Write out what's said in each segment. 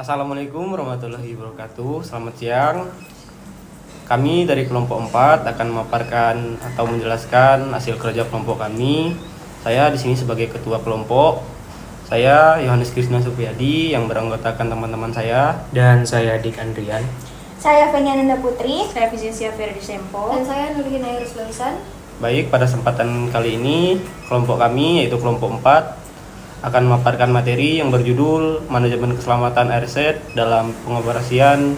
Assalamualaikum warahmatullahi wabarakatuh. Selamat siang. Kami dari kelompok 4 akan memaparkan atau menjelaskan hasil kerja kelompok kami. Saya di sini sebagai ketua kelompok. Saya Yohanes Krisna Supriyadi yang beranggotakan teman-teman saya. Dan saya Dik Andrian. Saya Feniananda Putri. Saya Vizensia Ferdi Sempo. Dan saya Nurhina Ruslisan. Baik, pada kesempatan kali ini kelompok kami yaitu kelompok 4 akan memaparkan materi yang berjudul Manajemen Keselamatan Airset dalam Pengoperasian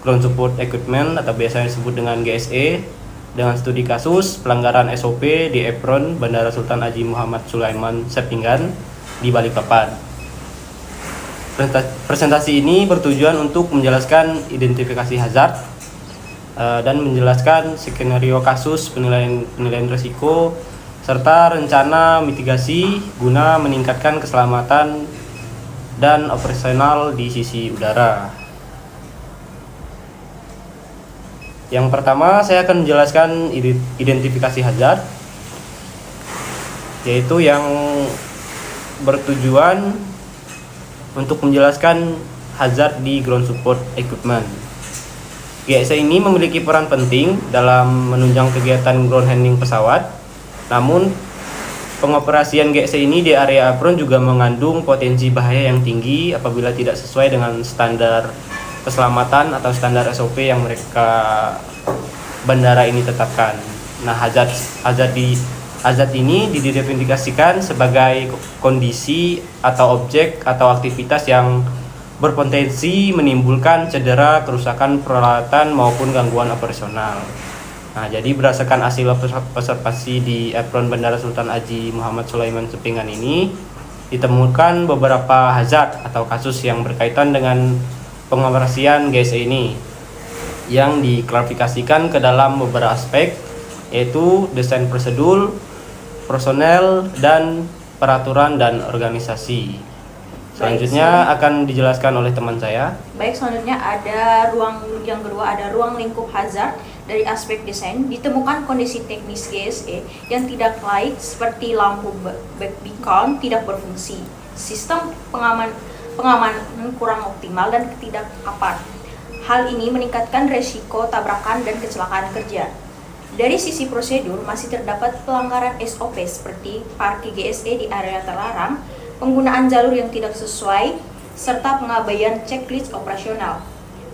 Ground Support Equipment atau biasa disebut dengan GSE dengan studi kasus pelanggaran SOP di apron Bandara Sultan Haji Muhammad Sulaiman Sepinggan di Balikpapan. Presentasi ini bertujuan untuk menjelaskan identifikasi hazard dan menjelaskan skenario kasus penilaian risiko serta rencana mitigasi guna meningkatkan keselamatan dan operasional di sisi udara. Yang pertama, saya akan menjelaskan identifikasi hazard, yaitu yang bertujuan untuk menjelaskan hazard di ground support equipment. GSE ini memiliki peran penting dalam menunjang kegiatan ground handling pesawat. Namun, pengoperasian GSE ini di area apron juga mengandung potensi bahaya yang tinggi apabila tidak sesuai dengan standar keselamatan atau standar SOP yang mereka bandara ini tetapkan. Nah, hazard ini didefinisikan sebagai kondisi atau objek atau aktivitas yang berpotensi menimbulkan cedera, kerusakan peralatan maupun gangguan operasional. Nah, jadi berdasarkan hasil observasi di apron Bandara Sultan Haji Muhammad Sulaiman Sepinggan ini ditemukan beberapa hazard atau kasus yang berkaitan dengan pengoperasian GSE ini yang diklasifikasikan ke dalam beberapa aspek, yaitu desain prosedur, personel, dan peraturan dan organisasi. Selanjutnya akan dijelaskan oleh teman saya. Baik, selanjutnya ada yang kedua ada ruang lingkup hazard. Dari aspek desain, ditemukan kondisi teknis GSE yang tidak laik seperti lampu back beacon tidak berfungsi, sistem pengamanan kurang optimal dan ketidakapapan. Hal ini meningkatkan resiko tabrakan dan kecelakaan kerja. Dari sisi prosedur, masih terdapat pelanggaran SOP seperti parkir GSE di area terlarang, penggunaan jalur yang tidak sesuai, serta pengabaian checklist operasional.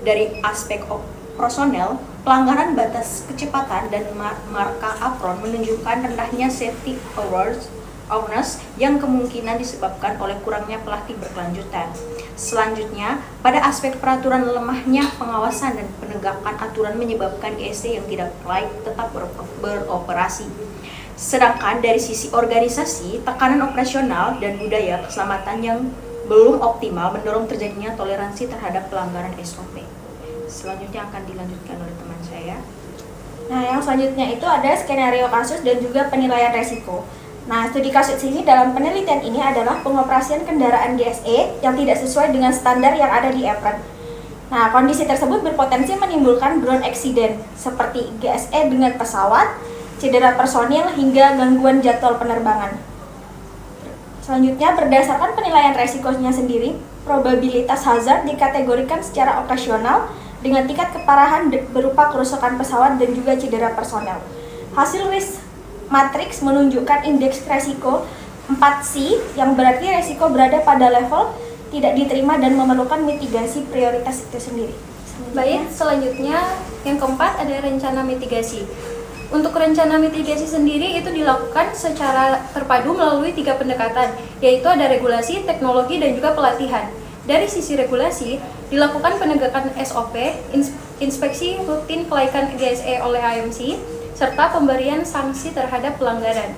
Dari aspek personel, pelanggaran batas kecepatan dan marka apron menunjukkan rendahnya safety awareness yang kemungkinan disebabkan oleh kurangnya pelatih berkelanjutan. Selanjutnya, pada aspek peraturan, lemahnya pengawasan dan penegakan aturan menyebabkan GSE yang tidak layak tetap beroperasi. Sedangkan dari sisi organisasi, tekanan operasional dan budaya keselamatan yang belum optimal mendorong terjadinya toleransi terhadap pelanggaran SOP. Selanjutnya akan dilanjutkan oleh teman saya. Nah, yang selanjutnya itu ada skenario kasus dan juga penilaian resiko. Nah, studi kasus ini dalam penelitian ini adalah pengoperasian kendaraan GSE yang tidak sesuai dengan standar yang ada di apron. Nah, kondisi tersebut berpotensi menimbulkan ground accident seperti GSE dengan pesawat, cedera personil, hingga gangguan jadwal penerbangan. Selanjutnya, berdasarkan penilaian resikonya sendiri, probabilitas hazard dikategorikan secara operasional dengan tingkat keparahan berupa kerusakan pesawat dan juga cedera personel. Hasil risk matrix menunjukkan indeks resiko 4C yang berarti resiko berada pada level tidak diterima dan memerlukan mitigasi prioritas itu sendiri. Baik, selanjutnya yang keempat ada rencana mitigasi. Untuk rencana mitigasi sendiri itu dilakukan secara terpadu melalui 3 pendekatan, yaitu ada regulasi, teknologi, dan juga pelatihan. Dari sisi regulasi, dilakukan penegakan SOP, inspeksi rutin kelaikan GSE oleh AMC, serta pemberian sanksi terhadap pelanggaran.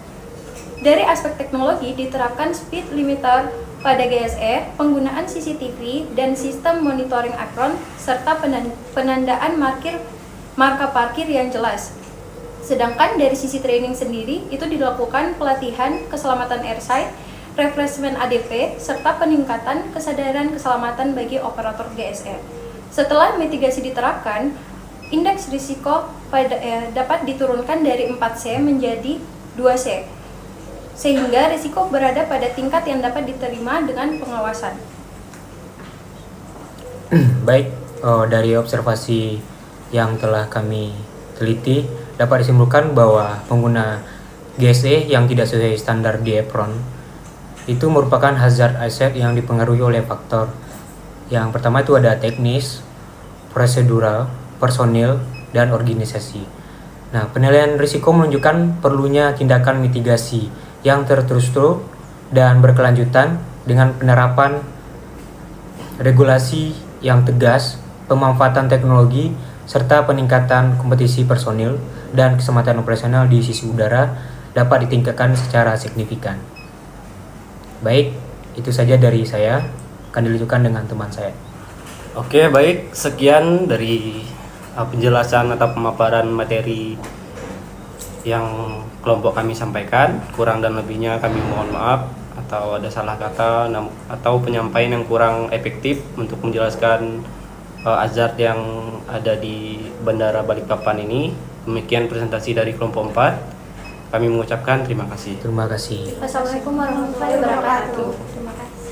Dari aspek teknologi, diterapkan speed limiter pada GSE, penggunaan CCTV dan sistem monitoring apron, serta penandaan marka parkir yang jelas. Sedangkan dari sisi training sendiri, itu dilakukan pelatihan keselamatan airside, refreshment ADP, serta peningkatan kesadaran keselamatan bagi operator GSE. Setelah mitigasi diterapkan, indeks risiko dapat diturunkan dari 4C menjadi 2C, sehingga risiko berada pada tingkat yang dapat diterima dengan pengawasan. Baik, dari observasi yang telah kami teliti, dapat disimpulkan bahwa pengguna GSE yang tidak sesuai standar di apron itu merupakan hazard asset yang dipengaruhi oleh faktor. Yang pertama itu ada teknis, prosedural, personil, dan organisasi. Nah, penilaian risiko menunjukkan perlunya tindakan mitigasi yang terstruktur dan berkelanjutan dengan penerapan regulasi yang tegas, pemanfaatan teknologi, serta peningkatan kompetisi personil dan keselamatan operasional di sisi udara dapat ditingkatkan secara signifikan. Baik, itu saja dari saya. Akan dilanjutkan dengan teman saya. Oke, baik. Sekian dari penjelasan atau pemaparan materi yang kelompok kami sampaikan. Kurang dan lebihnya kami mohon maaf, atau ada salah kata atau penyampaian yang kurang efektif untuk menjelaskan hazard yang ada di Bandara Balikpapan ini. Demikian presentasi dari kelompok 4. Kami mengucapkan terima kasih. Terima kasih. Wassalamualaikum warahmatullahi wabarakatuh. Terima kasih.